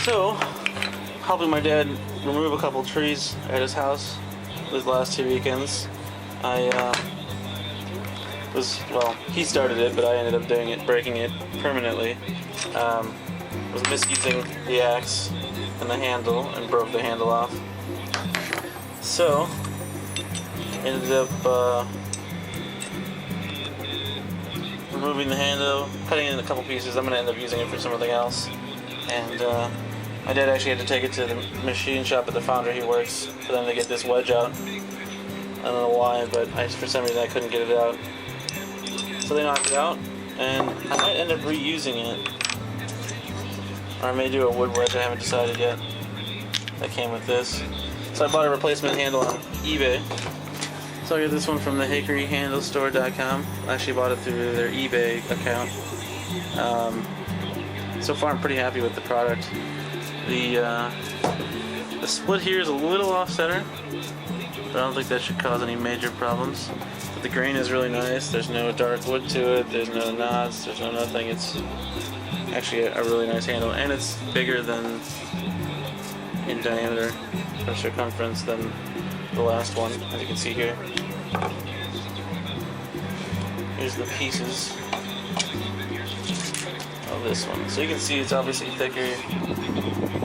So, helping my dad remove a couple trees at his house these last 2 weekends. He started it, but I ended up doing it, breaking it permanently. Was misusing the axe and the handle and broke the handle off. So, ended up removing the handle, cutting it in a couple pieces. I'm going to end up using it for something else. And my dad actually had to take it to the machine shop at the foundry he works for them to get this wedge out. I don't know why, but for some reason I couldn't get it out. So they knocked it out, and I might end up reusing it. Or I may do a wood wedge, I haven't decided yet. That came with this. So I bought a replacement handle on eBay. So I got this one from the hickoryhandlestore.com. I actually bought it through their eBay account. So far I'm pretty happy with the product. The split here is a little off-center, but I don't think that should cause any major problems. But the grain is really nice. There's no dark wood to it. There's no knots. There's no nothing. It's actually a really nice handle, and it's bigger than in diameter or circumference than the last one, as you can see here. Here's the pieces of this one. So you can see it's obviously thicker, a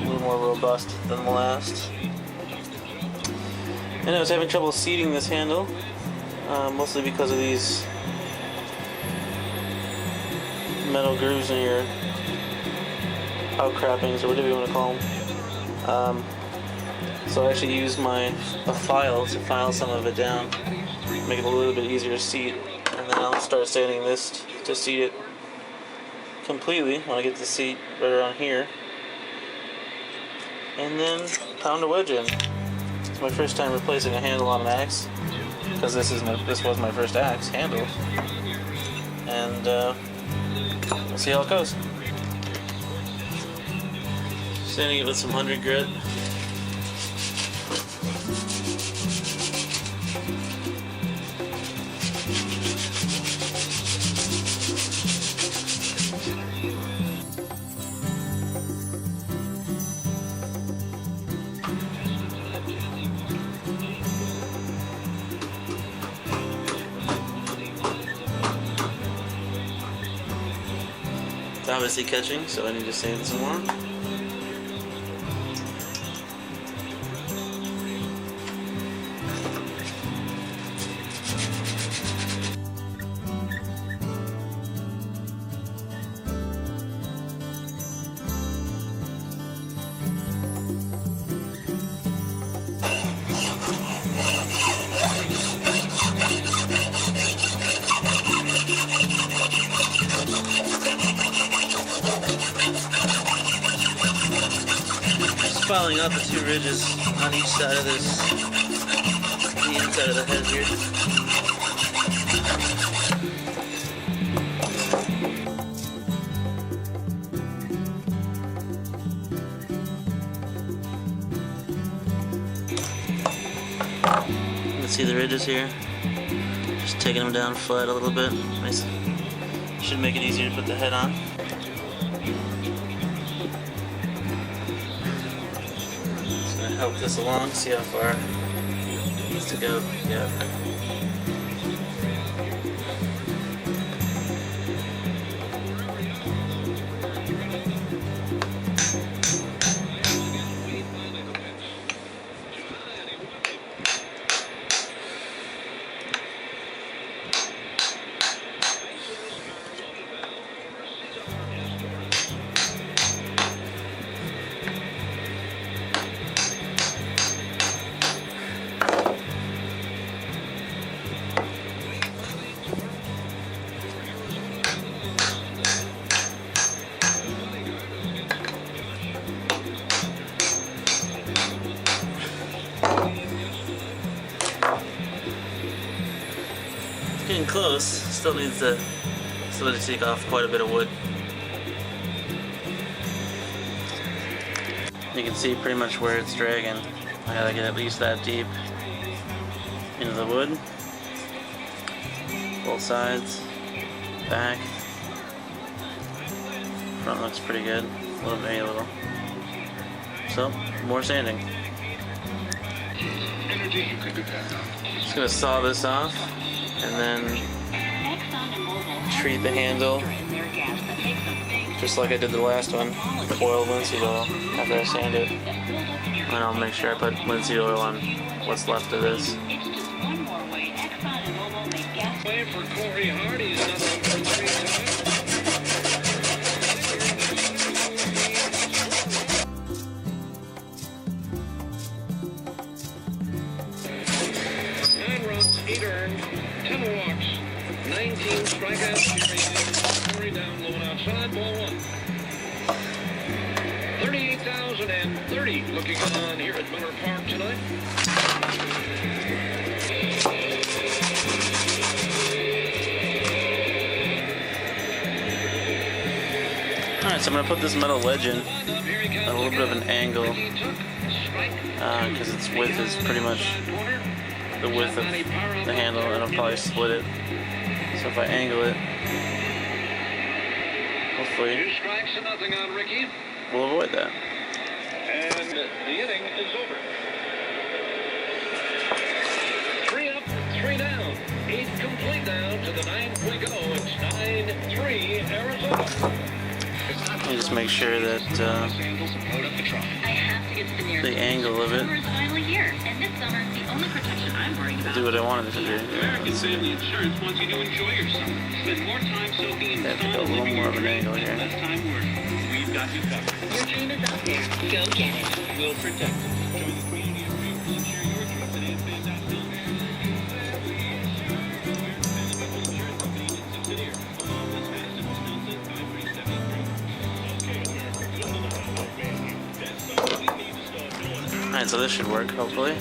little more robust than the last. And I was having trouble seating this handle, mostly because of these metal grooves in your outcroppings, or whatever you want to call them. So I actually used a file to file some of it down, make it a little bit easier to seat, and then I'll start sanding this to seat it completely when I get the seat right around here, and then pound a wedge in. It's my first time replacing a handle on an axe, because this was my first axe handle, and we'll see how it goes. Sanding it with some 100 grit. It's obviously catching, so I need to sand it some more. Filing out the two ridges on each side of the inside of the head here. You can see the ridges here. Just taking them down flat a little bit. Nice. Should make it easier to put the head on. Help this along, see how far it needs to go. Yeah. Getting close. Still needs to take off quite a bit of wood. You can see pretty much where it's dragging. I gotta get at least that deep into the wood. Both sides, back. Front looks pretty good. Maybe a little. So, more sanding. Just gonna saw this off and then treat the handle just like I did the last one with oil linseed oil after I sand it. And I'll make sure I put linseed oil on what's left of this. Earned, 10 walks, 19 strikeouts, three down, low and outside, ball one. 38,030 looking on here at Miller Park tonight. Alright, so I'm going to put this metal wedge in at a little bit of an angle because its width is pretty much the width of the handle, and I'll probably split it. So if I angle it, hopefully we'll avoid that. And the inning is over. 3 up, 3 down. 8 complete down to the 9th we go. It's 9-3 Arizona. And just make sure that the angle of it will do what I wanted it to do. American Family Insurance wants you to enjoy yourself. Spend more time soaking in. Have to go a little more of an angle here. Less time worrying. We've got you covered. Your dream is out there. Go get it. We'll protect it. Join the community of dreams and share your dreams at AFN.com. Alright, so this should work, hopefully.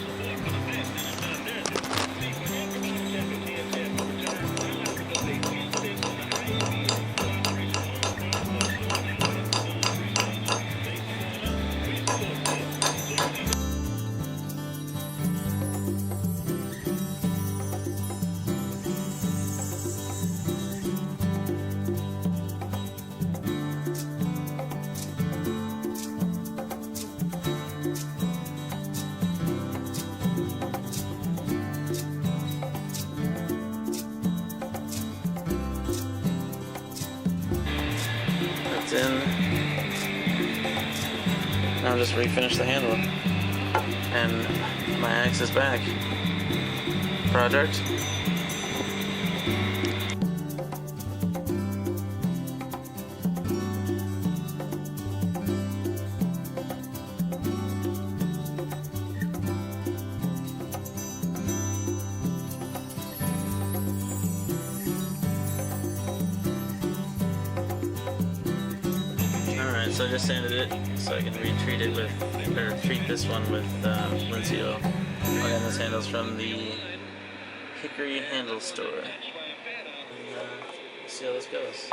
In. Now just refinish the handle, and my axe is back. Project. So I just sanded it so I can retreat it with, or treat this one with linseed oil. Again, this handle's from the Hickory Handle Store. And, see how this goes.